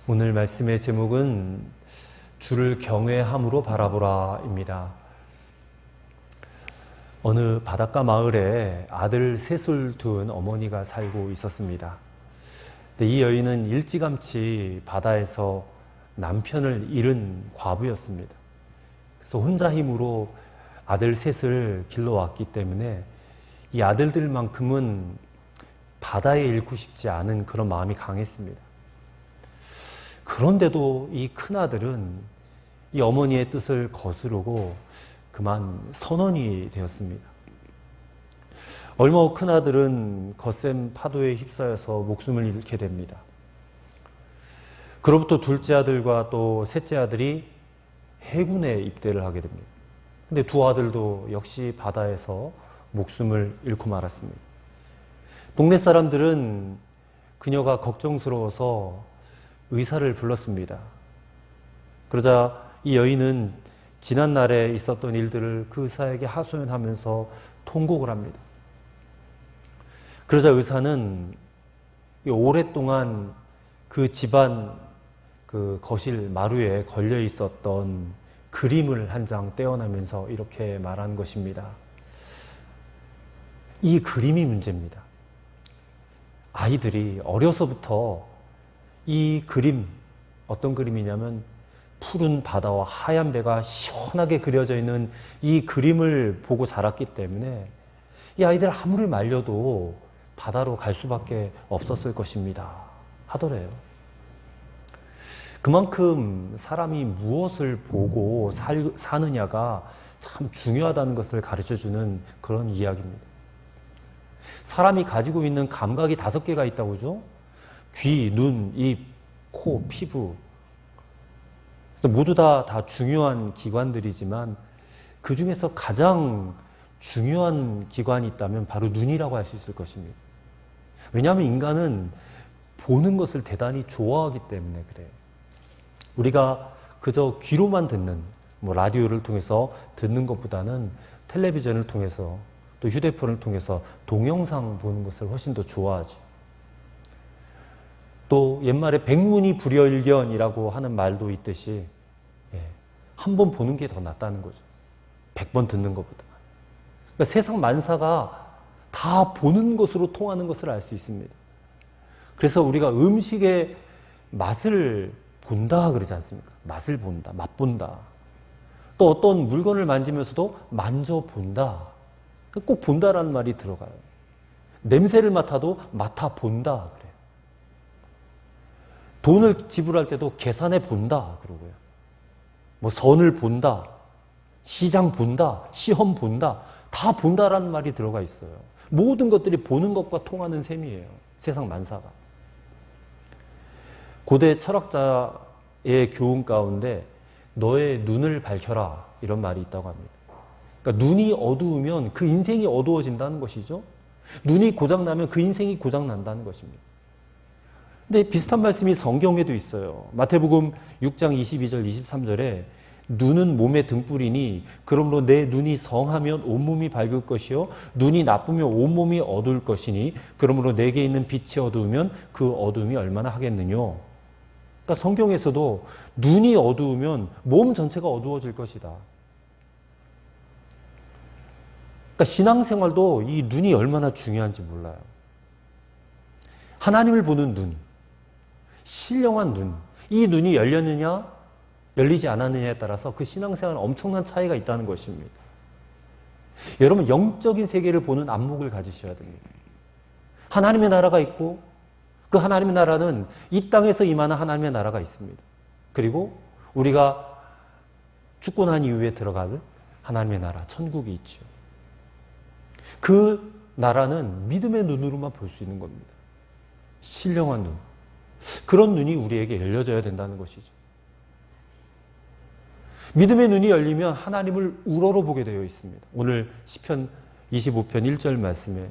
오늘 말씀의 제목은 주를 경외함으로 바라보라입니다. 어느 바닷가 마을에 아들 셋을 둔 어머니가 살고 있었습니다. 근데 이 여인은 일찌감치 바다에서 남편을 잃은 과부였습니다. 그래서 혼자 힘으로 아들 셋을 길러왔기 때문에 이 아들들만큼은 바다에 잃고 싶지 않은 그런 마음이 강했습니다. 그런데도 이 큰아들은 이 어머니의 뜻을 거스르고 그만 선원이 되었습니다. 얼마 후 큰아들은 거센 파도에 휩싸여서 목숨을 잃게 됩니다. 그로부터 둘째 아들과 또 셋째 아들이 해군에 입대를 하게 됩니다. 근데 두 아들도 역시 바다에서 목숨을 잃고 말았습니다. 동네 사람들은 그녀가 걱정스러워서 의사를 불렀습니다. 그러자 이 여인은 지난날에 있었던 일들을 그 의사에게 하소연하면서 통곡을 합니다. 그러자 의사는 오랫동안 그 집안 그 거실 마루에 걸려 있었던 그림을 한 장 떼어내면서 이렇게 말한 것입니다. 이 그림이 문제입니다. 아이들이 어려서부터 이 그림, 어떤 그림이냐면 푸른 바다와 하얀 배가 시원하게 그려져 있는 이 그림을 보고 자랐기 때문에 이 아이들 아무리 말려도 바다로 갈 수밖에 없었을 것입니다. 하더래요. 그만큼 사람이 무엇을 보고 사느냐가 참 중요하다는 것을 가르쳐주는 그런 이야기입니다. 사람이 가지고 있는 감각이 5개가 있다고 그러죠? 귀, 눈, 입, 코, 피부. 그래서 모두 다 중요한 기관들이지만 그 중에서 가장 중요한 기관이 있다면 바로 눈이라고 할 수 있을 것입니다. 왜냐하면 인간은 보는 것을 대단히 좋아하기 때문에 그래요. 우리가 그저 귀로만 듣는, 라디오를 통해서 듣는 것보다는 텔레비전을 통해서 또 휴대폰을 통해서 동영상 보는 것을 훨씬 더 좋아하죠. 또 옛말에 백문이 불여일견이라고 하는 말도 있듯이 한 번 보는 게 더 낫다는 거죠. 100번 듣는 것보다. 그러니까 세상 만사가 다 보는 것으로 통하는 것을 알 수 있습니다. 그래서 우리가 음식의 맛을 본다 그러지 않습니까? 맛을 본다, 맛본다. 또 어떤 물건을 만지면서도 만져본다. 꼭 본다라는 말이 들어가요. 냄새를 맡아도 맡아본다 그래요. 돈을 지불할 때도 계산해 본다 그러고요. 선을 본다, 시장 본다, 시험 본다, 다 본다라는 말이 들어가 있어요. 모든 것들이 보는 것과 통하는 셈이에요. 세상 만사가. 고대 철학자의 교훈 가운데 너의 눈을 밝혀라 이런 말이 있다고 합니다. 그러니까 눈이 어두우면 그 인생이 어두워진다는 것이죠. 눈이 고장나면 그 인생이 고장난다는 것입니다. 근데 비슷한 말씀이 성경에도 있어요. 마태복음 6장 22절 23절에 눈은 몸의 등불이니 그러므로 내 눈이 성하면 온몸이 밝을 것이요 눈이 나쁘면 온몸이 어두울 것이니 그러므로 내게 있는 빛이 어두우면 그 어두움이 얼마나 하겠느뇨. 그러니까 성경에서도 눈이 어두우면 몸 전체가 어두워질 것이다. 그러니까 신앙생활도 이 눈이 얼마나 중요한지 몰라요. 하나님을 보는 눈, 신령한 눈, 이 눈이 열렸느냐 열리지 않았느냐에 따라서 그 신앙생활은 엄청난 차이가 있다는 것입니다. 여러분 영적인 세계를 보는 안목을 가지셔야 됩니다. 하나님의 나라가 있고 그 하나님의 나라는 이 땅에서 임하는 하나님의 나라가 있습니다. 그리고 우리가 죽고 난 이후에 들어갈 하나님의 나라, 천국이 있죠. 그 나라는 믿음의 눈으로만 볼 수 있는 겁니다. 신령한 눈. 그런 눈이 우리에게 열려져야 된다는 것이죠. 믿음의 눈이 열리면 하나님을 우러러 보게 되어 있습니다. 오늘 시편 25편 1절 말씀에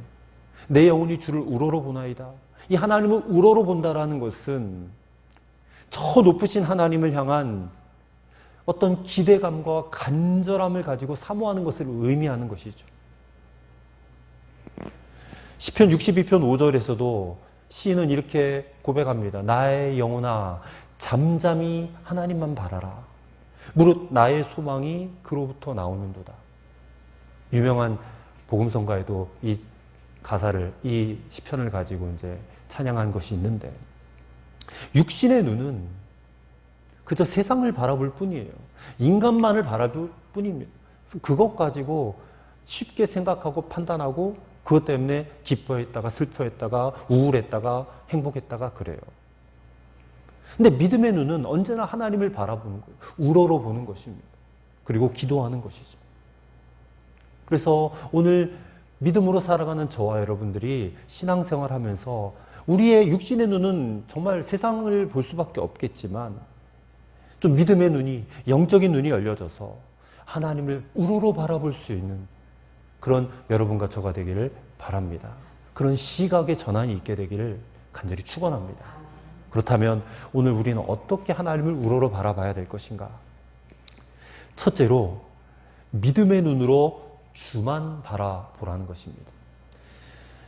내 영혼이 주를 우러러 보나이다. 이 하나님을 우러러 본다라는 것은 저 높으신 하나님을 향한 어떤 기대감과 간절함을 가지고 사모하는 것을 의미하는 것이죠. 시편 62편 5절에서도 시인은 이렇게 고백합니다. 나의 영혼아 잠잠히 하나님만 바라라. 무릇 나의 소망이 그로부터 나오는도다. 유명한 복음성가에도 이 가사를, 이 시편을 가지고 이제 찬양한 것이 있는데, 육신의 눈은 그저 세상을 바라볼 뿐이에요. 인간만을 바라볼 뿐입니다. 그것 가지고 쉽게 생각하고 판단하고 그것 때문에 기뻐했다가 슬퍼했다가 우울했다가 행복했다가 그래요. 근데 믿음의 눈은 언제나 하나님을 바라보는 거예요. 우러러 보는 것입니다. 그리고 기도하는 것이죠. 그래서 오늘 믿음으로 살아가는 저와 여러분들이 신앙생활 하면서 우리의 육신의 눈은 정말 세상을 볼 수밖에 없겠지만 좀 믿음의 눈이, 영적인 눈이 열려져서 하나님을 우러러 바라볼 수 있는 그런 여러분과 저가 되기를 바랍니다. 그런 시각의 전환이 있게 되기를 간절히 축원합니다. 그렇다면 오늘 우리는 어떻게 하나님을 우러러 바라봐야 될 것인가? 첫째로 믿음의 눈으로 주만 바라보라는 것입니다.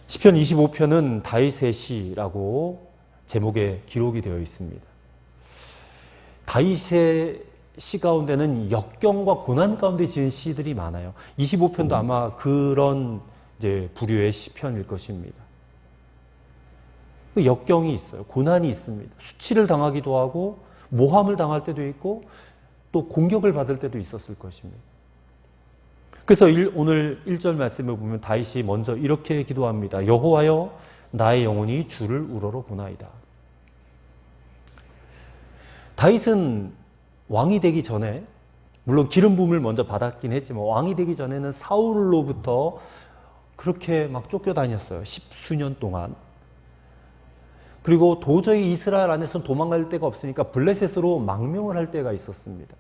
시편 25편은 다윗의 시라고 제목에 기록이 되어 있습니다. 다윗의 시 가운데는 역경과 고난 가운데 지은 시들이 많아요. 25편도 아마 그런 이제 부류의 시편일 것입니다. 역경이 있어요. 고난이 있습니다. 수치를 당하기도 하고 모함을 당할 때도 있고 또 공격을 받을 때도 있었을 것입니다. 그래서 오늘 1절 말씀을 보면 다윗이 먼저 이렇게 기도합니다. 여호와여 나의 영혼이 주를 우러러 보나이다. 다윗은 왕이 되기 전에, 물론 기름 부음을 먼저 받았긴 했지만 왕이 되기 전에는 사울로부터 그렇게 막 쫓겨다녔어요. 10수년 동안. 그리고 도저히 이스라엘 안에서 도망갈 데가 없으니까 블레셋으로 망명을 할 때가 있었습니다.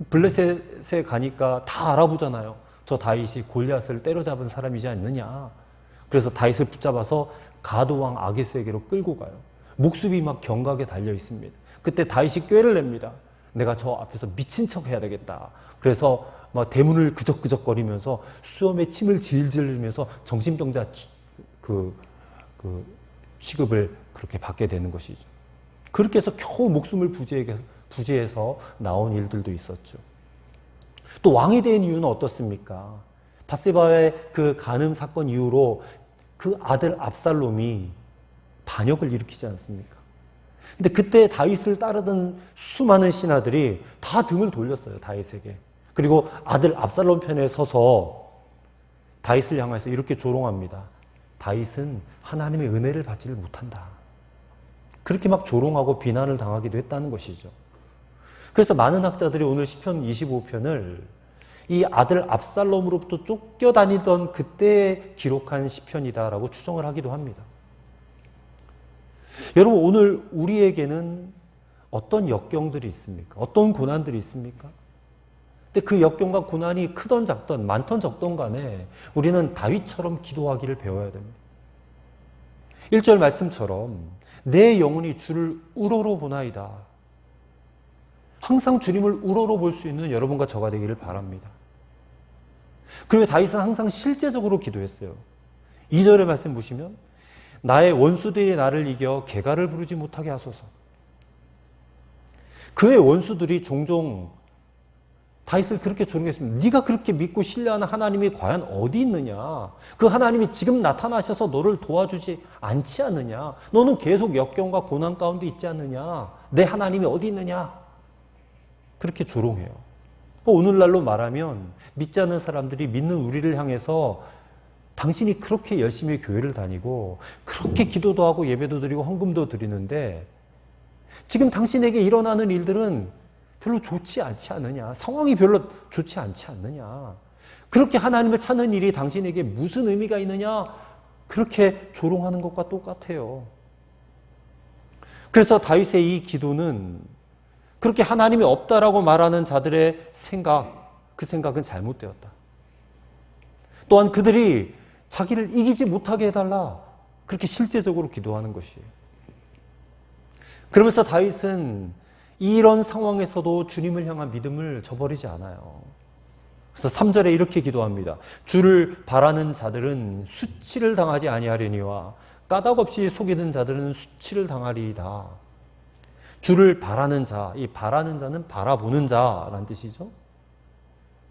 블레셋에 가니까 다 알아보잖아요. 저 다윗이 골리앗을 때려잡은 사람이지 않느냐. 그래서 다윗을 붙잡아서 가드왕 아기스에게로 끌고 가요. 목숨이 막 경각에 달려 있습니다. 그때 다윗이 꾀를 냅니다. 내가 저 앞에서 미친 척 해야 되겠다. 그래서 막 대문을 그적그적거리면서 수염에 침을 질질 흘리면서 정신병자 취급을 그렇게 받게 되는 것이죠. 그렇게 해서 겨우 목숨을 부지해서 나온 일들도 있었죠. 또 왕이 된 이유는 어떻습니까? 밧세바의 그 간음 사건 이후로 그 아들 압살롬이 반역을 일으키지 않습니까? 근데 그때 다윗을 따르던 수많은 신하들이 다 등을 돌렸어요, 다윗에게. 그리고 아들 압살롬 편에 서서 다윗을 향해서 이렇게 조롱합니다. 다윗은 하나님의 은혜를 받지를 못한다. 그렇게 막 조롱하고 비난을 당하기도 했다는 것이죠. 그래서 많은 학자들이 오늘 시편 25편을 이 아들 압살롬으로부터 쫓겨다니던 그때 기록한 시편이다라고 추정을 하기도 합니다. 여러분, 오늘 우리에게는 어떤 역경들이 있습니까? 어떤 고난들이 있습니까? 근데 그 역경과 고난이 크던 작던, 많던 적던 간에 우리는 다윗처럼 기도하기를 배워야 됩니다. 1절 말씀처럼 내 영혼이 주를 우러러 보나이다. 항상 주님을 우러러 볼 수 있는 여러분과 저가 되기를 바랍니다. 그리고 다윗은 항상 실제적으로 기도했어요. 2절의 말씀 보시면 나의 원수들이 나를 이겨 개가를 부르지 못하게 하소서. 그의 원수들이 종종 다윗을 그렇게 조롱했습니다. 네가 그렇게 믿고 신뢰하는 하나님이 과연 어디 있느냐? 그 하나님이 지금 나타나셔서 너를 도와주지 않지 않느냐? 너는 계속 역경과 고난 가운데 있지 않느냐? 내 하나님이 어디 있느냐? 그렇게 조롱해요. 오늘날로 말하면 믿지 않는 사람들이 믿는 우리를 향해서 당신이 그렇게 열심히 교회를 다니고 그렇게 기도도 하고 예배도 드리고 헌금도 드리는데 지금 당신에게 일어나는 일들은 별로 좋지 않지 않느냐? 상황이 별로 좋지 않지 않느냐? 그렇게 하나님을 찾는 일이 당신에게 무슨 의미가 있느냐? 그렇게 조롱하는 것과 똑같아요. 그래서 다윗의 이 기도는 그렇게 하나님이 없다라고 말하는 자들의 생각, 그 생각은 잘못되었다. 또한 그들이 자기를 이기지 못하게 해달라. 그렇게 실제적으로 기도하는 것이에요. 그러면서 다윗은 이런 상황에서도 주님을 향한 믿음을 저버리지 않아요. 그래서 3절에 이렇게 기도합니다. 주를 바라는 자들은 수치를 당하지 아니하려니와 까닭없이 속이는 자들은 수치를 당하리이다. 주를 바라는 자, 이 바라는 자는 바라보는 자라는 뜻이죠.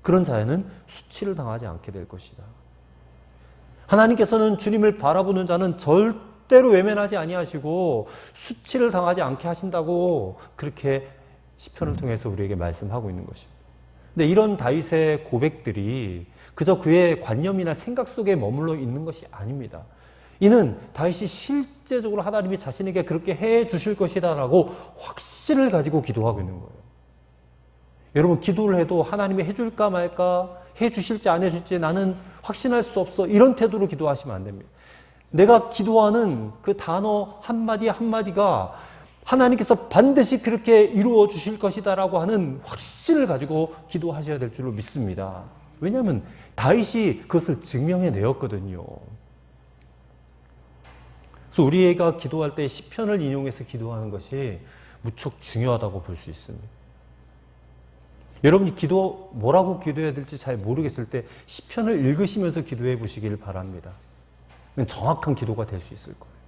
그런 자에는 수치를 당하지 않게 될 것이다. 하나님께서는 주님을 바라보는 자는 절대로 외면하지 아니하시고 수치를 당하지 않게 하신다고 그렇게 시편을 통해서 우리에게 말씀하고 있는 것입니다. 근데 이런 다윗의 고백들이 그저 그의 관념이나 생각 속에 머물러 있는 것이 아닙니다. 이는 다윗이 실제적으로 하나님이 자신에게 그렇게 해 주실 것이다 라고 확신을 가지고 기도하고 있는 거예요. 여러분, 기도를 해도 하나님이 해줄까 말까, 해주실지 안 해줄지 나는 확신할 수 없어, 이런 태도로 기도하시면 안 됩니다. 내가 기도하는 그 단어 한마디 한마디가 하나님께서 반드시 그렇게 이루어 주실 것이다 라고 하는 확신을 가지고 기도하셔야 될 줄로 믿습니다. 왜냐하면 다윗이 그것을 증명해 내었거든요. 그래서 우리가 기도할 때 시편을 인용해서 기도하는 것이 무척 중요하다고 볼 수 있습니다. 여러분이 뭐라고 기도해야 될지 잘 모르겠을 때 시편을 읽으시면서 기도해 보시길 바랍니다. 정확한 기도가 될 수 있을 거예요.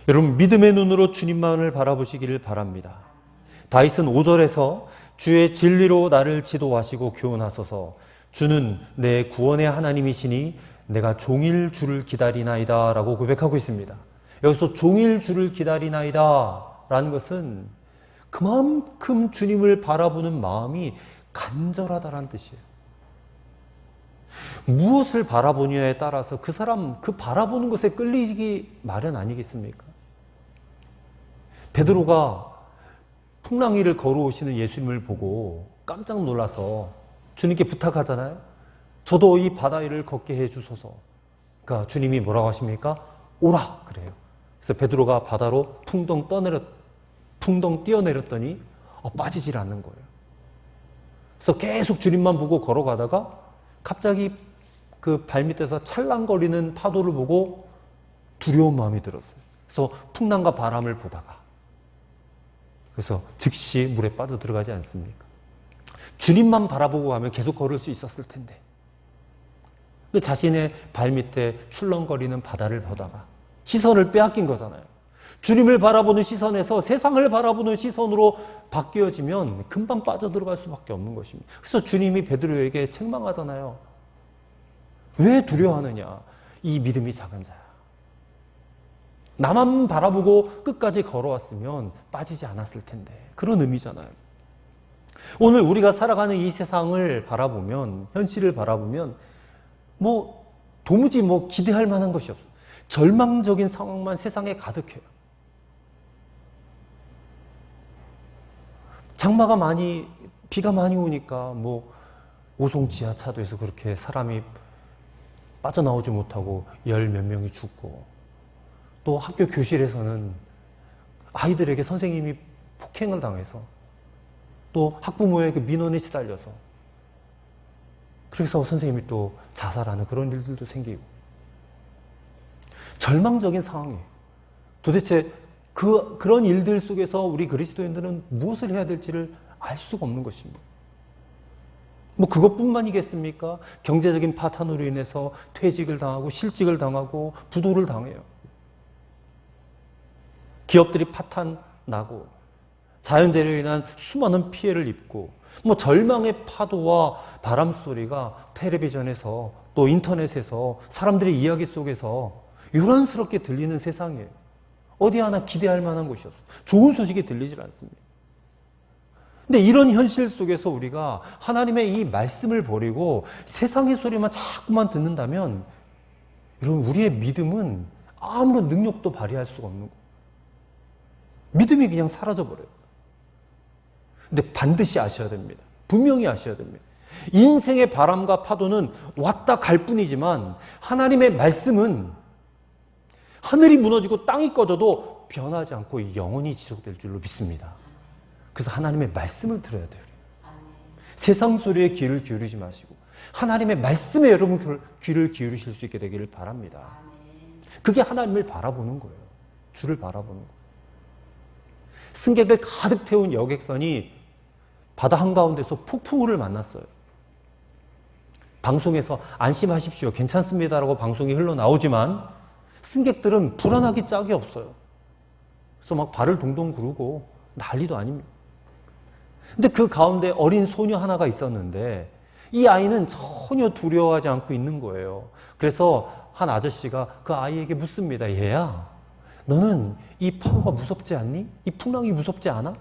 여러분, 믿음의 눈으로 주님만을 바라보시기를 바랍니다. 다윗은 5절에서 주의 진리로 나를 지도하시고 교훈하소서, 주는 내 구원의 하나님이시니 내가 종일 주를 기다리나이다 라고 고백하고 있습니다. 여기서 종일 주를 기다리나이다 라는 것은 그만큼 주님을 바라보는 마음이 간절하다라는 뜻이에요. 무엇을 바라보느냐에 따라서 그 사람, 그 바라보는 것에 끌리기 마련 아니겠습니까? 베드로가 풍랑 위를 걸어오시는 예수님을 보고 깜짝 놀라서 주님께 부탁하잖아요. 저도 이 바다 위를 걷게 해주소서. 그러니까 주님이 뭐라고 하십니까? 오라 그래요. 그래서 베드로가 바다로 풍덩 뛰어내렸더니 빠지질 않는 거예요. 그래서 계속 주님만 보고 걸어가다가 갑자기 그 발밑에서 찰랑거리는 파도를 보고 두려운 마음이 들었어요. 그래서 풍랑과 바람을 보다가 그래서 즉시 물에 빠져 들어가지 않습니까? 주님만 바라보고 가면 계속 걸을 수 있었을 텐데 자신의 발밑에 출렁거리는 바다를 보다가 시선을 빼앗긴 거잖아요. 주님을 바라보는 시선에서 세상을 바라보는 시선으로 바뀌어지면 금방 빠져들어갈 수밖에 없는 것입니다. 그래서 주님이 베드로에게 책망하잖아요. 왜 두려워하느냐? 이 믿음이 작은 자야. 나만 바라보고 끝까지 걸어왔으면 빠지지 않았을 텐데. 그런 의미잖아요. 오늘 우리가 살아가는 이 세상을 바라보면, 현실을 바라보면 도무지 기대할 만한 것이 없어요. 절망적인 상황만 세상에 가득해요. 비가 많이 오니까 오송 지하차도에서 그렇게 사람이 빠져나오지 못하고 열 몇 명이 죽고, 또 학교 교실에서는 아이들에게 선생님이 폭행을 당해서, 또 학부모에게 민원에 시달려서, 그래서 선생님이 또 자살하는 그런 일들도 생기고, 절망적인 상황이에요. 도대체 그런 일들 속에서 우리 그리스도인들은 무엇을 해야 될지를 알 수가 없는 것입니다. 그것뿐만이겠습니까? 경제적인 파탄으로 인해서 퇴직을 당하고 실직을 당하고 부도를 당해요. 기업들이 파탄나고 자연재해로 인한 수많은 피해를 입고 절망의 파도와 바람 소리가 텔레비전에서 또 인터넷에서 사람들의 이야기 속에서 요란스럽게 들리는 세상이에요. 어디 하나 기대할 만한 것이 없어요. 좋은 소식이 들리질 않습니다. 근데 이런 현실 속에서 우리가 하나님의 이 말씀을 버리고 세상의 소리만 자꾸만 듣는다면 여러분, 우리의 믿음은 아무런 능력도 발휘할 수가 없는 거예요. 믿음이 그냥 사라져버려요. 근데 반드시 아셔야 됩니다. 분명히 아셔야 됩니다. 인생의 바람과 파도는 왔다 갈 뿐이지만 하나님의 말씀은 하늘이 무너지고 땅이 꺼져도 변하지 않고 영원히 지속될 줄로 믿습니다. 그래서 하나님의 말씀을 들어야 돼요. 세상 소리에 귀를 기울이지 마시고 하나님의 말씀에 여러분 귀를 기울이실 수 있게 되기를 바랍니다. 그게 하나님을 바라보는 거예요. 주를 바라보는 거예요. 승객을 가득 태운 여객선이 바다 한가운데서 폭풍우를 만났어요. 방송에서 안심하십시오, 괜찮습니다라고 방송이 흘러나오지만 승객들은 불안하기 짝이 없어요. 그래서 막 발을 동동 구르고 난리도 아닙니다. 근데 그 가운데 어린 소녀 하나가 있었는데 이 아이는 전혀 두려워하지 않고 있는 거예요. 그래서 한 아저씨가 그 아이에게 묻습니다. 얘야, 너는 이 파도가 무섭지 않니? 이 풍랑이 무섭지 않아?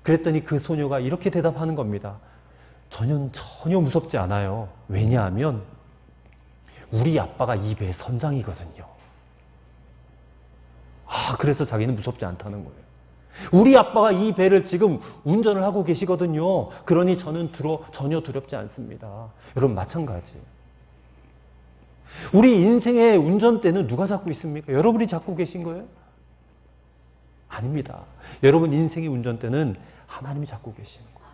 그랬더니 그 소녀가 이렇게 대답하는 겁니다. 전혀 무섭지 않아요. 왜냐하면 우리 아빠가 이 배의 선장이거든요. 그래서 자기는 무섭지 않다는 거예요. 우리 아빠가 이 배를 지금 운전을 하고 계시거든요. 그러니 저는 전혀 두렵지 않습니다. 여러분 마찬가지. 우리 인생의 운전대는 누가 잡고 있습니까? 여러분이 잡고 계신 거예요? 아닙니다. 여러분 인생의 운전대는 하나님이 잡고 계시는 거예요.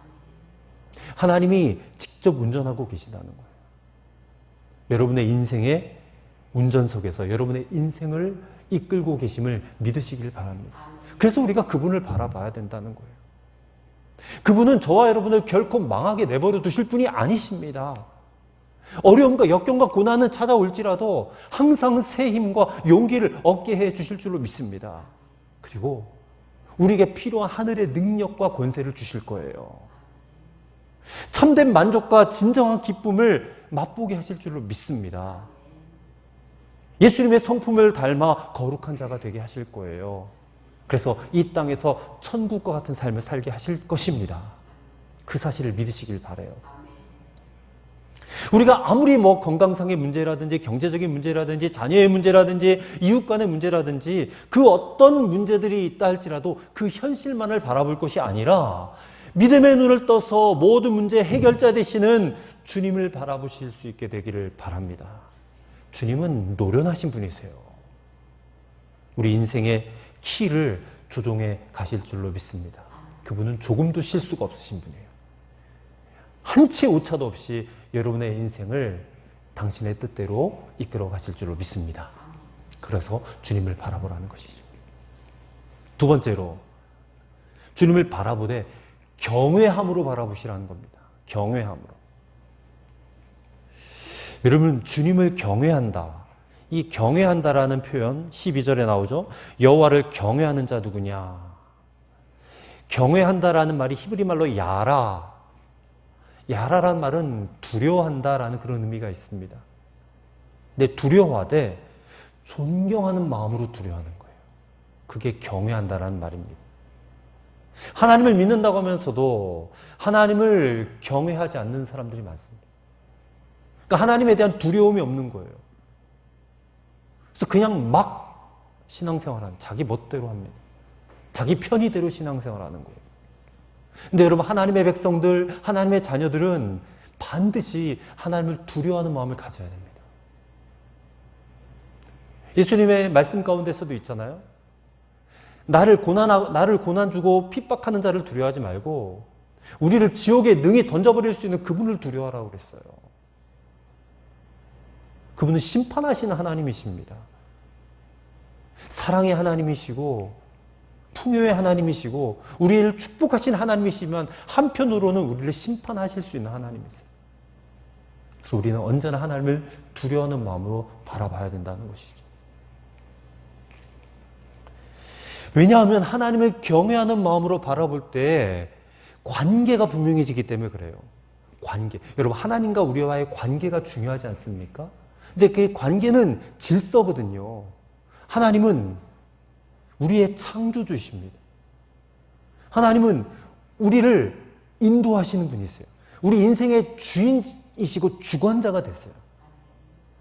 하나님이 직접 운전하고 계시다는 거예요. 여러분의 인생의 운전석에서 여러분의 인생을 이끌고 계심을 믿으시길 바랍니다. 그래서 우리가 그분을 바라봐야 된다는 거예요. 그분은 저와 여러분을 결코 망하게 내버려 두실 분이 아니십니다. 어려움과 역경과 고난은 찾아올지라도 항상 새 힘과 용기를 얻게 해 주실 줄로 믿습니다. 그리고 우리에게 필요한 하늘의 능력과 권세를 주실 거예요. 참된 만족과 진정한 기쁨을 맛보게 하실 줄로 믿습니다. 예수님의 성품을 닮아 거룩한 자가 되게 하실 거예요. 그래서 이 땅에서 천국과 같은 삶을 살게 하실 것입니다. 그 사실을 믿으시길 바라요. 우리가 아무리 건강상의 문제라든지 경제적인 문제라든지 자녀의 문제라든지 이웃 간의 문제라든지 그 어떤 문제들이 있다 할지라도 그 현실만을 바라볼 것이 아니라 믿음의 눈을 떠서 모든 문제의 해결자 되시는 주님을 바라보실 수 있게 되기를 바랍니다. 주님은 노련하신 분이세요. 우리 인생의 키를 조종해 가실 줄로 믿습니다. 그분은 조금도 실수가 없으신 분이에요. 한 채 오차도 없이 여러분의 인생을 당신의 뜻대로 이끌어 가실 줄로 믿습니다. 그래서 주님을 바라보라는 것이죠. 두 번째로 주님을 바라보되 경외함으로 바라보시라는 겁니다. 경외함으로. 여러분 주님을 경외한다. 이 경외한다라는 표현 12절에 나오죠. 여호와를 경외하는 자 누구냐. 경외한다라는 말이 히브리 말로 야라. 야라라는 말은 두려워한다라는 그런 의미가 있습니다. 근데 두려워하되 존경하는 마음으로 두려워하는 거예요. 그게 경외한다라는 말입니다. 하나님을 믿는다고 하면서도 하나님을 경외하지 않는 사람들이 많습니다. 그러니까 하나님에 대한 두려움이 없는 거예요. 그래서 그냥 막 신앙생활하는, 자기 멋대로 합니다. 자기 편의대로 신앙생활하는 거예요. 근데 여러분 하나님의 백성들, 하나님의 자녀들은 반드시 하나님을 두려워하는 마음을 가져야 됩니다. 예수님의 말씀 가운데서도 있잖아요. 나를 고난 주고 핍박하는 자를 두려워하지 말고 우리를 지옥에 능히 던져버릴 수 있는 그분을 두려워하라고 그랬어요. 그분은 심판하시는 하나님이십니다. 사랑의 하나님이시고 풍요의 하나님이시고 우리를 축복하신 하나님이시면 한편으로는 우리를 심판하실 수 있는 하나님이세요. 그래서 우리는 언제나 하나님을 두려워하는 마음으로 바라봐야 된다는 것이죠. 왜냐하면 하나님을 경외하는 마음으로 바라볼 때 관계가 분명해지기 때문에 그래요. 관계. 여러분 하나님과 우리와의 관계가 중요하지 않습니까? 근데 그 관계는 질서거든요. 하나님은 우리의 창조주이십니다. 하나님은 우리를 인도하시는 분이세요. 우리 인생의 주인이시고 주관자가 되세요.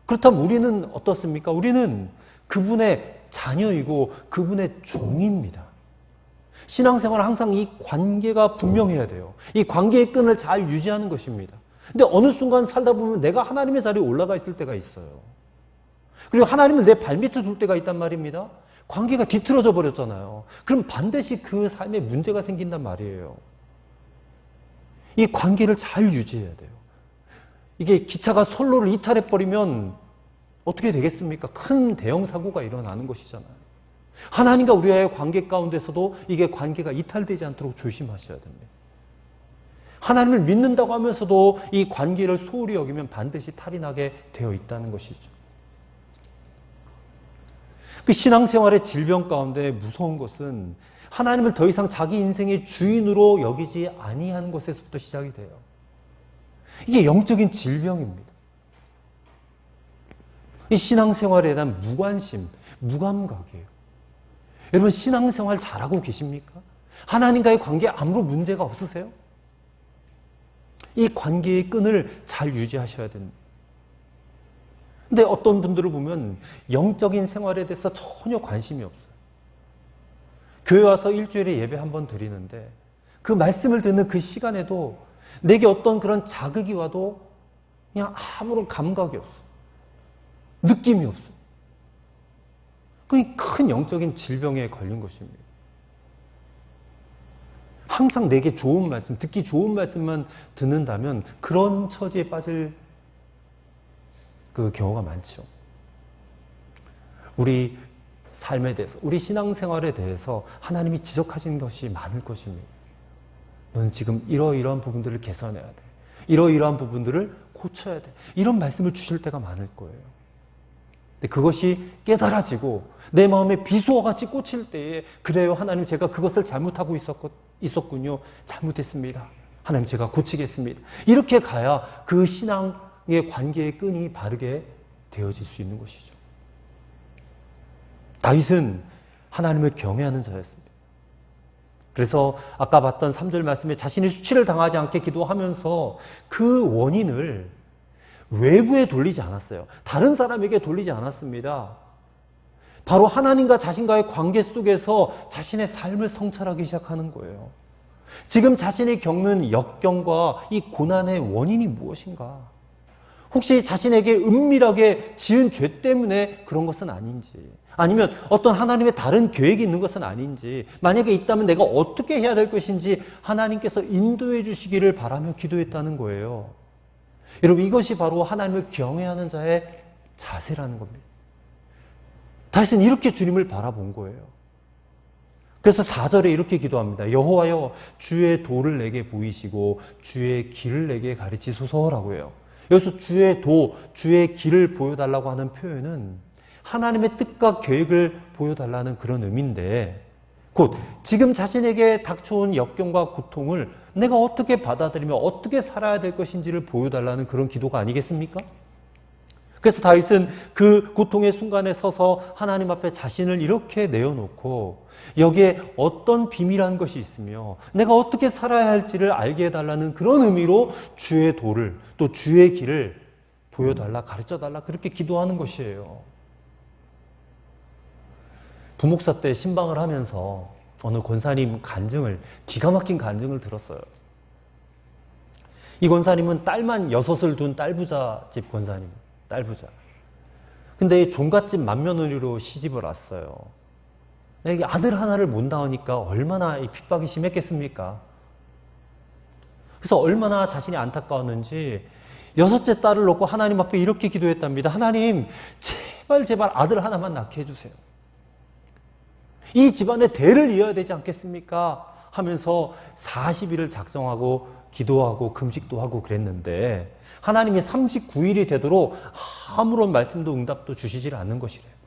그렇다면 우리는 어떻습니까? 우리는 그분의 자녀이고 그분의 종입니다. 신앙생활은 항상 이 관계가 분명해야 돼요. 이 관계의 끈을 잘 유지하는 것입니다. 근데 어느 순간 살다 보면 내가 하나님의 자리에 올라가 있을 때가 있어요. 그리고 하나님을 내 발밑에 둘 때가 있단 말입니다. 관계가 뒤틀어져 버렸잖아요. 그럼 반드시 그 삶에 문제가 생긴단 말이에요. 이 관계를 잘 유지해야 돼요. 이게 기차가 선로를 이탈해버리면 어떻게 되겠습니까? 큰 대형 사고가 일어나는 것이잖아요. 하나님과 우리와의 관계 가운데서도 이게 관계가 이탈되지 않도록 조심하셔야 됩니다. 하나님을 믿는다고 하면서도 이 관계를 소홀히 여기면 반드시 탈이 나게 되어 있다는 것이죠. 그 신앙생활의 질병 가운데 무서운 것은 하나님을 더 이상 자기 인생의 주인으로 여기지 아니하는 것에서부터 시작이 돼요. 이게 영적인 질병입니다. 이 신앙생활에 대한 무관심, 무감각이에요. 여러분 신앙생활 잘하고 계십니까? 하나님과의 관계에 아무런 문제가 없으세요? 이 관계의 끈을 잘 유지하셔야 됩니다. 근데 어떤 분들을 보면 영적인 생활에 대해서 전혀 관심이 없어요. 교회 와서 일주일에 예배 한 번 드리는데 그 말씀을 듣는 그 시간에도 내게 어떤 그런 자극이 와도 그냥 아무런 감각이 없어요. 느낌이 없어요. 그게 큰 영적인 질병에 걸린 것입니다. 항상 내게 좋은 말씀, 듣기 좋은 말씀만 듣는다면 그런 처지에 빠질 그 경우가 많죠. 우리 삶에 대해서, 우리 신앙생활에 대해서 하나님이 지적하시는 것이 많을 것입니다. 너는 지금 이러이러한 부분들을 개선해야 돼. 이러이러한 부분들을 고쳐야 돼. 이런 말씀을 주실 때가 많을 거예요. 근데 그것이 깨달아지고 내 마음에 비수와 같이 꽂힐 때에 그래요 하나님 제가 그것을 잘못하고 있었군요. 잘못했습니다. 하나님 제가 고치겠습니다. 이렇게 가야 그 신앙의 관계의 끈이 바르게 되어질 수 있는 것이죠. 다윗은 하나님을 경외하는 자였습니다. 그래서 아까 봤던 3절 말씀에 자신이 수치를 당하지 않게 기도하면서 그 원인을 외부에 돌리지 않았어요. 다른 사람에게 돌리지 않았습니다. 바로 하나님과 자신과의 관계 속에서 자신의 삶을 성찰하기 시작하는 거예요. 지금 자신이 겪는 역경과 이 고난의 원인이 무엇인가? 혹시 자신에게 은밀하게 지은 죄 때문에 그런 것은 아닌지, 아니면 어떤 하나님의 다른 계획이 있는 것은 아닌지, 만약에 있다면 내가 어떻게 해야 될 것인지 하나님께서 인도해 주시기를 바라며 기도했다는 거예요. 여러분 이것이 바로 하나님을 경외하는 자의 자세라는 겁니다. 다윗은 이렇게 주님을 바라본 거예요. 그래서 4절에 이렇게 기도합니다. 여호와여 주의 도를 내게 보이시고 주의 길을 내게 가르치소서라고 해요. 여기서 주의 도, 주의 길을 보여달라고 하는 표현은 하나님의 뜻과 계획을 보여달라는 그런 의미인데 곧 지금 자신에게 닥쳐온 역경과 고통을 내가 어떻게 받아들이며 어떻게 살아야 될 것인지를 보여달라는 그런 기도가 아니겠습니까? 그래서 다윗은 그 고통의 순간에 서서 하나님 앞에 자신을 이렇게 내어놓고 여기에 어떤 비밀한 것이 있으며 내가 어떻게 살아야 할지를 알게 해달라는 그런 의미로 주의 도를 또 주의 길을 보여달라 가르쳐달라 그렇게 기도하는 것이에요. 부목사 때 신방을 하면서 어느 권사님 간증을 기가 막힌 간증을 들었어요. 이 권사님은 딸만 6을 둔 딸부자집 권사님, 딸부자. 근데 종갓집 맏며느리로 시집을 왔어요. 이게 아들 하나를 못 낳으니까 얼마나 이 핍박이 심했겠습니까? 그래서 얼마나 자신이 안타까웠는지 6째 딸을 놓고 하나님 앞에 이렇게 기도했답니다. 하나님, 제발 아들 하나만 낳게 해주세요. 이 집안의 대를 이어야 되지 않겠습니까? 하면서 40일을 작성하고 기도하고 금식도 하고 그랬는데 하나님이 39일이 되도록 아무런 말씀도 응답도 주시질 않는 것이래요.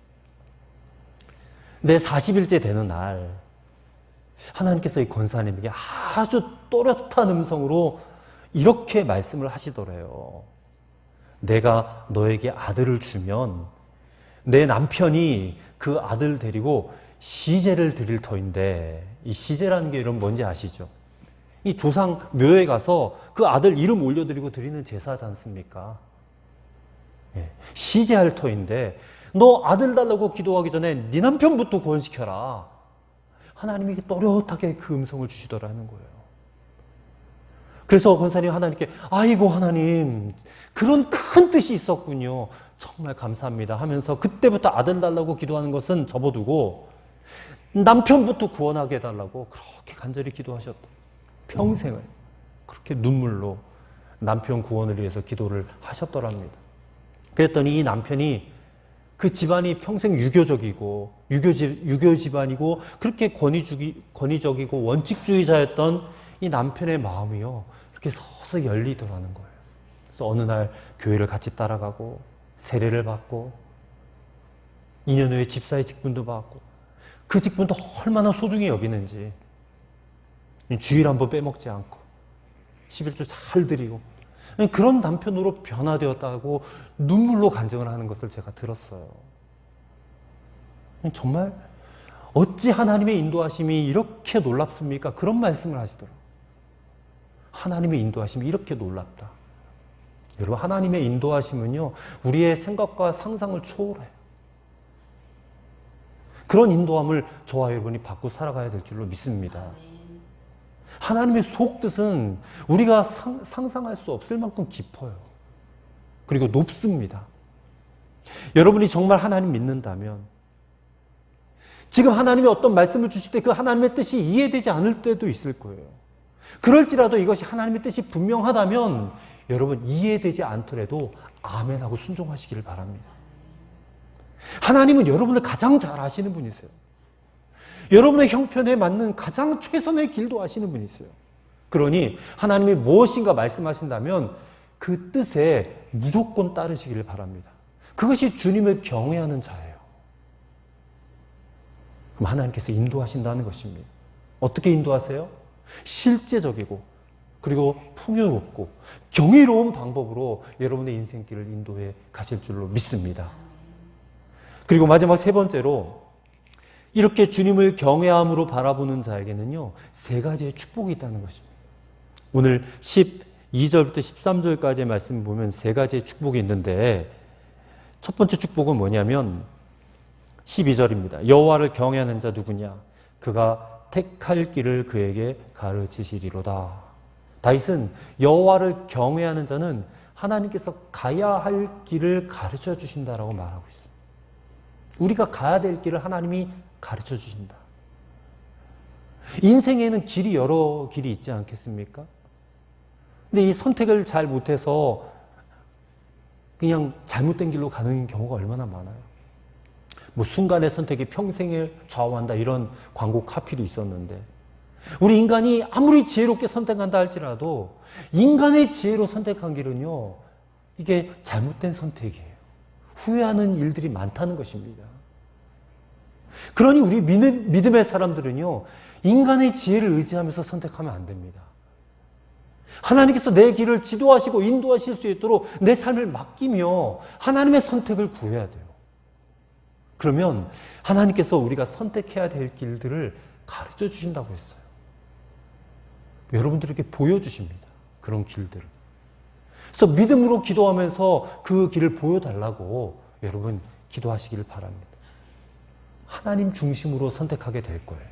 근데 40일째 되는 날 하나님께서 이 권사님에게 아주 또렷한 음성으로 이렇게 말씀을 하시더래요. 내가 너에게 아들을 주면 내 남편이 그 아들 데리고 시제를 드릴 터인데, 이 시제라는 게 여러분 뭔지 아시죠? 이 조상 묘에 가서 그 아들 이름 올려드리고 드리는 제사지 않습니까? 시제할 터인데 너 아들 달라고 기도하기 전에 네 남편부터 구원시켜라. 하나님이 또렷하게 그 음성을 주시더라는 거예요. 그래서 권사님 하나님께 아이고 하나님 그런 큰 뜻이 있었군요. 정말 감사합니다 하면서 그때부터 아들 달라고 기도하는 것은 접어두고 남편부터 구원하게 해달라고 그렇게 간절히 기도하셨다. 평생을 그렇게 눈물로 남편 구원을 위해서 기도를 하셨더랍니다. 그랬더니 이 남편이 그 집안이 평생 유교적이고 유교 집안이고 그렇게 권위적이고 원칙주의자였던 이 남편의 마음이요 이렇게 서서 열리더라는 거예요. 그래서 어느 날 교회를 같이 따라가고 세례를 받고 2년 후에 집사의 직분도 받고 그 직분도 얼마나 소중히 여기는지 주일 한번 빼먹지 않고 11조 잘 드리고 그런 남편으로 변화되었다고 눈물로 간증을 하는 것을 제가 들었어요. 정말 어찌 하나님의 인도하심이 이렇게 놀랍습니까? 그런 말씀을 하시더라고요. 하나님의 인도하심이 이렇게 놀랍다. 여러분, 하나님의 인도하심은요, 우리의 생각과 상상을 초월해요. 그런 인도함을 저와 여러분이 받고 살아가야 될 줄로 믿습니다. 하나님의 속뜻은 우리가 상상할 수 없을 만큼 깊어요. 그리고 높습니다. 여러분이 정말 하나님 믿는다면 지금 하나님이 어떤 말씀을 주실 때 그 하나님의 뜻이 이해되지 않을 때도 있을 거예요. 그럴지라도 이것이 하나님의 뜻이 분명하다면 여러분 이해되지 않더라도 아멘 하고 순종하시기를 바랍니다. 하나님은 여러분을 가장 잘 아시는 분이세요. 여러분의 형편에 맞는 가장 최선의 길도 아시는 분이세요. 그러니 하나님이 무엇인가 말씀하신다면 그 뜻에 무조건 따르시기를 바랍니다. 그것이 주님을 경외하는 자예요. 그럼 하나님께서 인도하신다는 것입니다. 어떻게 인도하세요? 실제적이고 그리고 풍요롭고 경이로운 방법으로 여러분의 인생길을 인도해 가실 줄로 믿습니다. 그리고 마지막 세 번째로 이렇게 주님을 경외함으로 바라보는 자에게는요 3가지의 축복이 있다는 것입니다. 오늘 12절부터 13절까지의 말씀을 보면 3가지의 축복이 있는데 첫 번째 축복은 뭐냐면 12절입니다. 여호와를 경외하는 자 누구냐? 그가 택할 길을 그에게 가르치시리로다. 다윗은 여호와를 경외하는 자는 하나님께서 가야 할 길을 가르쳐 주신다라고 말하고 있습니다. 우리가 가야 될 길을 하나님이 가르쳐 주신다. 인생에는 길이 여러 길이 있지 않겠습니까? 근데 이 선택을 잘 못해서 그냥 잘못된 길로 가는 경우가 얼마나 많아요. 뭐 순간의 선택이 평생을 좌우한다 이런 광고 카피도 있었는데 우리 인간이 아무리 지혜롭게 선택한다 할지라도 인간의 지혜로 선택한 길은요 이게 잘못된 선택이에요. 후회하는 일들이 많다는 것입니다. 그러니 우리 믿음의 사람들은요 인간의 지혜를 의지하면서 선택하면 안 됩니다. 하나님께서 내 길을 지도하시고 인도하실 수 있도록 내 삶을 맡기며 하나님의 선택을 구해야 돼요. 그러면 하나님께서 우리가 선택해야 될 길들을 가르쳐 주신다고 했어요. 여러분들에게 보여주십니다. 그런 길들을. 그래서 믿음으로 기도하면서 그 길을 보여달라고 여러분 기도하시기를 바랍니다. 하나님 중심으로 선택하게 될 거예요.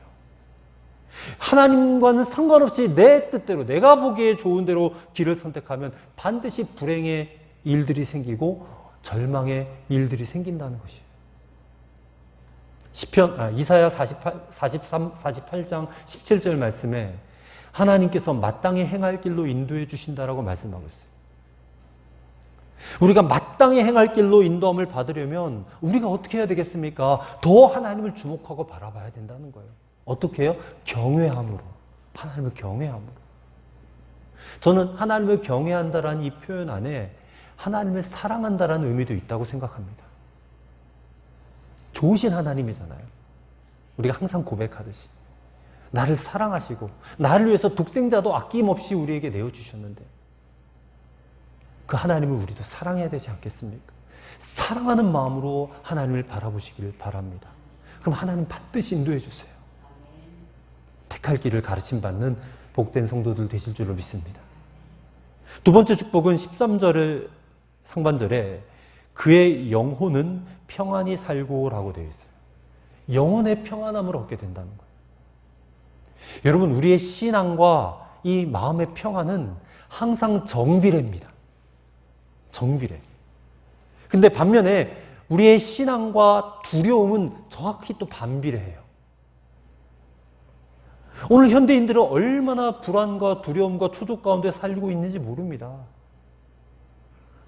하나님과는 상관없이 내 뜻대로 내가 보기에 좋은 대로 길을 선택하면 반드시 불행의 일들이 생기고 절망의 일들이 생긴다는 것이에요. 이사야 48장 17절 말씀에 하나님께서 마땅히 행할 길로 인도해 주신다라고 말씀하고 있어요. 우리가 마땅히 행할 길로 인도함을 받으려면 우리가 어떻게 해야 되겠습니까? 더 하나님을 주목하고 바라봐야 된다는 거예요. 어떻게 해요? 경외함으로. 하나님을 경외함으로. 저는 하나님을 경외한다라는 이 표현 안에 하나님을 사랑한다라는 의미도 있다고 생각합니다. 좋으신 하나님이잖아요. 우리가 항상 고백하듯이. 나를 사랑하시고 나를 위해서 독생자도 아낌없이 우리에게 내어주셨는데 그 하나님을 우리도 사랑해야 되지 않겠습니까? 사랑하는 마음으로 하나님을 바라보시길 바랍니다. 그럼 하나님 반드시 인도해 주세요. 택할 길을 가르침받는 복된 성도들 되실 줄로 믿습니다. 두 번째 축복은 13절 상반절에 그의 영혼은 평안히 살고라고 되어 있어요. 영혼의 평안함을 얻게 된다는 거예요. 여러분, 우리의 신앙과 이 마음의 평안은 항상 정비례입니다. 정비례. 근데 반면에 우리의 신앙과 두려움은 정확히 또 반비례해요. 오늘 현대인들은 얼마나 불안과 두려움과 초조 가운데 살고 있는지 모릅니다.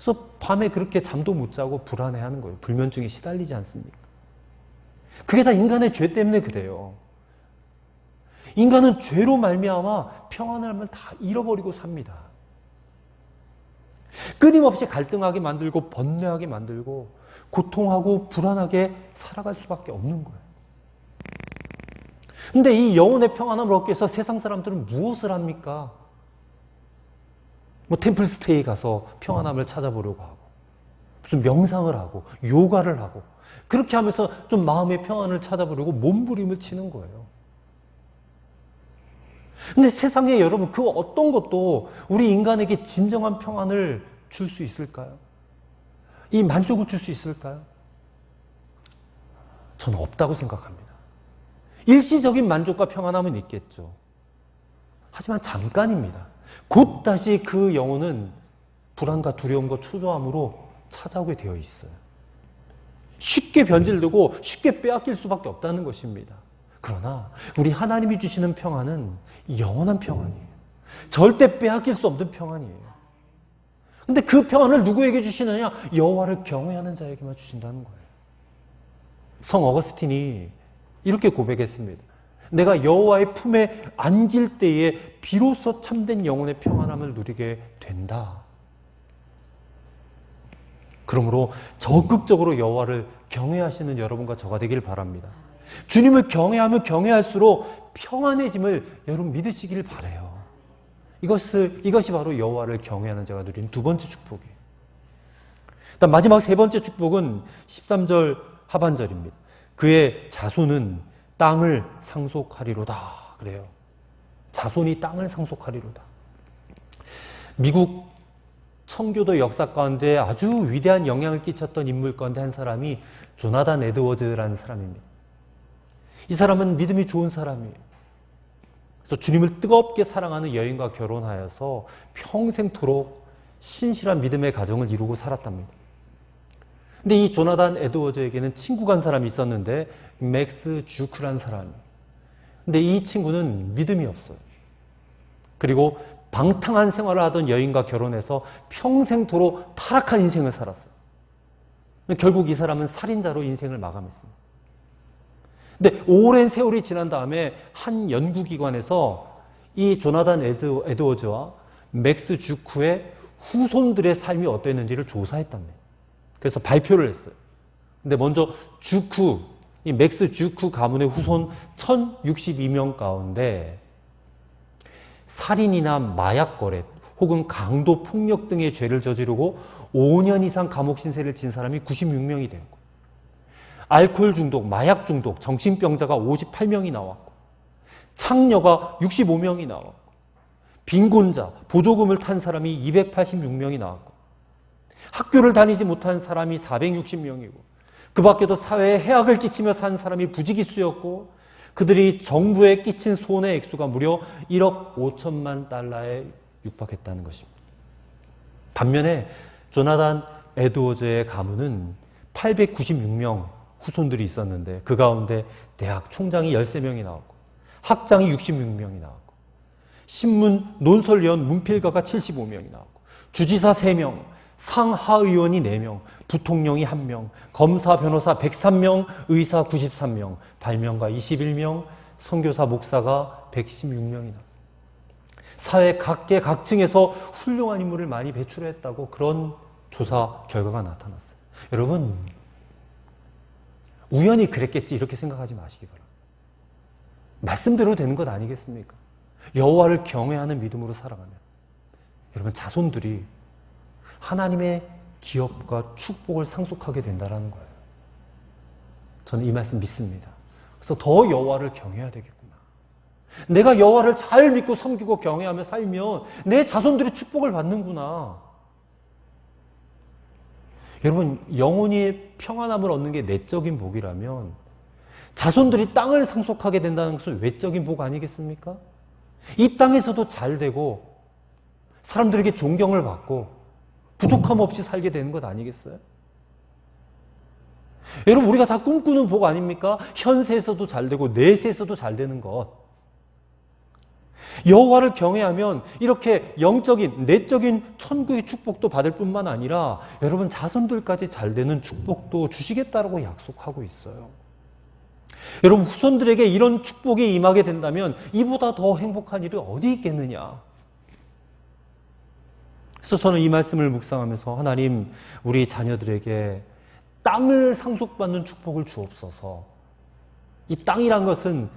그래서 밤에 그렇게 잠도 못 자고 불안해하는 거예요. 불면증에 시달리지 않습니까? 그게 다 인간의 죄 때문에 그래요. 인간은 죄로 말미암아 평안을 다 잃어버리고 삽니다. 끊임없이 갈등하게 만들고 번뇌하게 만들고 고통하고 불안하게 살아갈 수밖에 없는 거예요. 근데 이 영혼의 평안함을 얻기 위해서 세상 사람들은 무엇을 합니까? 뭐 템플스테이 가서 평안함을 찾아보려고 하고, 무슨 명상을 하고, 요가를 하고, 그렇게 하면서 좀 마음의 평안을 찾아보려고 몸부림을 치는 거예요. 근데 세상에 여러분 그 어떤 것도 우리 인간에게 진정한 평안을 줄 수 있을까요? 이 만족을 줄 수 있을까요? 저는 없다고 생각합니다. 일시적인 만족과 평안함은 있겠죠. 하지만 잠깐입니다. 곧 다시 그 영혼은 불안과 두려움과 초조함으로 찾아오게 되어 있어요. 쉽게 변질되고 쉽게 빼앗길 수밖에 없다는 것입니다. 그러나 우리 하나님이 주시는 평안은 영원한 평안이에요. 절대 빼앗길 수 없는 평안이에요. 근데 그 평안을 누구에게 주시느냐? 여호와를 경외하는 자에게만 주신다는 거예요. 성 어거스틴이 이렇게 고백했습니다. 내가 여호와의 품에 안길 때에 비로소 참된 영혼의 평안함을 누리게 된다. 그러므로 적극적으로 여호와를 경외하시는 여러분과 저가 되길 바랍니다. 주님을 경외하면 경외할수록 평안해짐을 여러분 믿으시길 바라요. 이것이 바로 여호와를 경외하는 자가 누리는 두 번째 축복이에요. 일단 마지막 세 번째 축복은 13절 하반절입니다. 그의 자손은 땅을 상속하리로다. 그래요. 자손이 땅을 상속하리로다. 미국 청교도 역사 가운데 아주 위대한 영향을 끼쳤던 인물 가운데 한 사람이 조나단 에드워즈라는 사람입니다. 이 사람은 믿음이 좋은 사람이에요. 그래서 주님을 뜨겁게 사랑하는 여인과 결혼하여서 평생토록 신실한 믿음의 가정을 이루고 살았답니다. 근데 이 조나단 에드워즈에게는 친구가 한 사람이 있었는데 맥스 주크라는 사람이에요. 근데 이 친구는 믿음이 없어요. 그리고 방탕한 생활을 하던 여인과 결혼해서 평생토록 타락한 인생을 살았어요. 결국 이 사람은 살인자로 인생을 마감했습니다. 근데 오랜 세월이 지난 다음에 한 연구기관에서 이 조나단 에드워즈와 맥스 주크의 후손들의 삶이 어땠는지를 조사했답니다. 그래서 발표를 했어요. 근데 먼저 이 맥스 주크 가문의 후손 1062명 가운데 살인이나 마약 거래 혹은 강도 폭력 등의 죄를 저지르고 5년 이상 감옥 신세를 진 사람이 96명이 되었고, 알코올 중독, 마약 중독, 정신병자가 58명이 나왔고, 창녀가 65명이 나왔고, 빈곤자, 보조금을 탄 사람이 286명이 나왔고, 학교를 다니지 못한 사람이 460명이고, 그 밖에도 사회에 해악을 끼치며 산 사람이 부지기수였고, 그들이 정부에 끼친 손해 액수가 무려 1억 5천만 달러에 육박했다는 것입니다. 반면에 조나단 에드워즈의 가문은 896명 후손들이 있었는데 그 가운데 대학 총장이 13명이 나왔고, 학장이 66명이 나왔고, 신문 논설위원 문필가가 75명이 나왔고, 주지사 3명, 상하의원이 4명, 부통령이 1명, 검사, 변호사 103명, 의사 93명, 발명가 21명, 선교사, 목사가 116명이 나왔어요. 사회 각계 각층에서 훌륭한 인물을 많이 배출했다고 그런 조사 결과가 나타났어요. 여러분, 우연히 그랬겠지 이렇게 생각하지 마시기 바랍니다. 말씀대로 되는 것 아니겠습니까? 여호와를 경외하는 믿음으로 살아가면 여러분 자손들이 하나님의 기업과 축복을 상속하게 된다는 거예요. 저는 이 말씀 믿습니다. 그래서 더 여호와를 경외해야 되겠구나. 내가 여호와를 잘 믿고 섬기고 경외하며 살면 내 자손들이 축복을 받는구나. 여러분, 영혼이 평안함을 얻는 게 내적인 복이라면 자손들이 땅을 상속하게 된다는 것은 외적인 복 아니겠습니까? 이 땅에서도 잘 되고 사람들에게 존경을 받고 부족함 없이 살게 되는 것 아니겠어요? 여러분, 우리가 다 꿈꾸는 복 아닙니까? 현세에서도 잘 되고 내세에서도 잘 되는 것. 여호와를 경외하면 이렇게 영적인, 내적인 천국의 축복도 받을 뿐만 아니라 여러분 자손들까지 잘 되는 축복도 주시겠다라고 약속하고 있어요. 여러분, 후손들에게 이런 축복이 임하게 된다면 이보다 더 행복한 일이 어디 있겠느냐. 그래서 저는 이 말씀을 묵상하면서 하나님, 우리 자녀들에게 땅을 상속받는 축복을 주옵소서. 이 땅이란 것은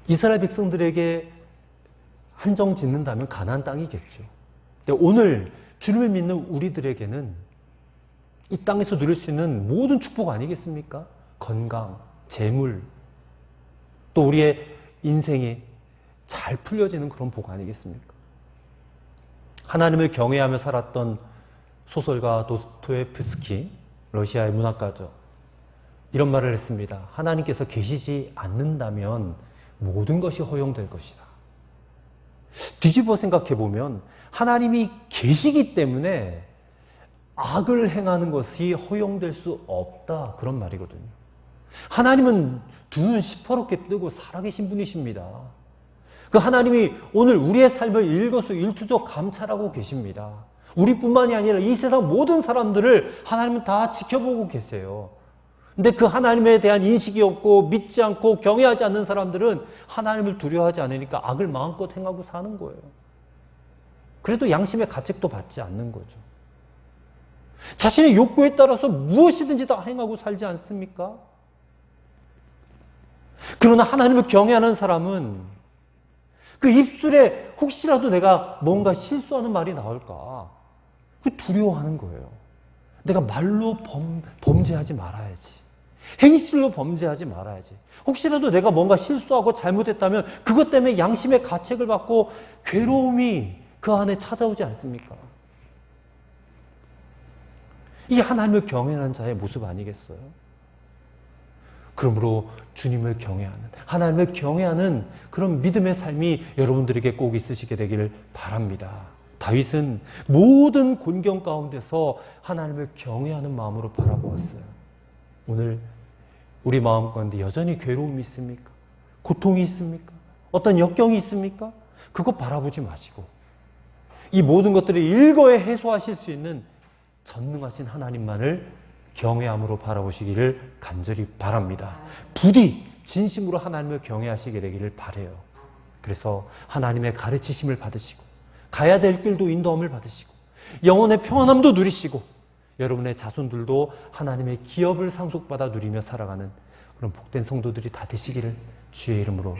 이스라엘 백성들에게 한정 짓는다면 가나안 땅이겠죠. 근데 오늘 주님을 믿는 우리들에게는 이 땅에서 누릴 수 있는 모든 축복 아니겠습니까? 건강, 재물, 또 우리의 인생이 잘 풀려지는 그런 복 아니겠습니까? 하나님을 경외하며 살았던 소설가 도스토옙스키, 러시아의 문학가죠. 이런 말을 했습니다. 하나님께서 계시지 않는다면 모든 것이 허용될 것이다. 뒤집어 생각해 보면 하나님이 계시기 때문에 악을 행하는 것이 허용될 수 없다. 그런 말이거든요. 하나님은 두 눈 시퍼렇게 뜨고 살아계신 분이십니다. 그 하나님이 오늘 우리의 삶을 일거수일투족 감찰하고 계십니다. 우리뿐만이 아니라 이 세상 모든 사람들을 하나님은 다 지켜보고 계세요. 근데 그 하나님에 대한 인식이 없고 믿지 않고 경외하지 않는 사람들은 하나님을 두려워하지 않으니까 악을 마음껏 행하고 사는 거예요. 그래도 양심의 가책도 받지 않는 거죠. 자신의 욕구에 따라서 무엇이든지 다 행하고 살지 않습니까? 그러나 하나님을 경외하는 사람은 그 입술에 혹시라도 내가 뭔가 실수하는 말이 나올까 그 두려워하는 거예요. 내가 말로 범죄하지 말아야지. 행실로 범죄하지 말아야지. 혹시라도 내가 뭔가 실수하고 잘못했다면 그것 때문에 양심의 가책을 받고 괴로움이 그 안에 찾아오지 않습니까? 이게 하나님을 경외하는 자의 모습 아니겠어요? 그러므로 주님을 경외하는, 하나님을 경외하는 그런 믿음의 삶이 여러분들에게 꼭 있으시게 되기를 바랍니다. 다윗은 모든 곤경 가운데서 하나님을 경외하는 마음으로 바라보았어요. 오늘 우리 마음 가운데 여전히 괴로움이 있습니까? 고통이 있습니까? 어떤 역경이 있습니까? 그것 바라보지 마시고 이 모든 것들을 일거에 해소하실 수 있는 전능하신 하나님만을 경외함으로 바라보시기를 간절히 바랍니다. 부디 진심으로 하나님을 경외하시게 되기를 바라요. 그래서 하나님의 가르치심을 받으시고 가야 될 길도 인도함을 받으시고 영혼의 평안함도 누리시고 여러분의 자손들도 하나님의 기업을 상속받아 누리며 살아가는 그런 복된 성도들이 다 되시기를 주의 이름으로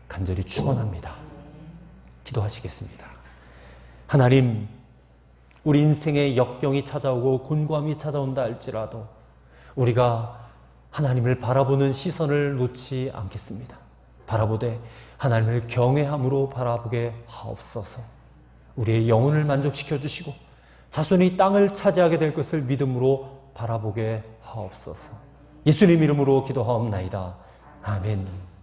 간절히 축원합니다. 기도하시겠습니다. 하나님, 우리 인생에 역경이 찾아오고 곤고함이 찾아온다 할지라도 우리가 하나님을 바라보는 시선을 놓지 않겠습니다. 바라보되 하나님을 경외함으로 바라보게 하옵소서. 우리의 영혼을 만족시켜 주시고 자손이 땅을 차지하게 될 것을 믿음으로 바라보게 하옵소서. 예수님 이름으로 기도하옵나이다. 아멘.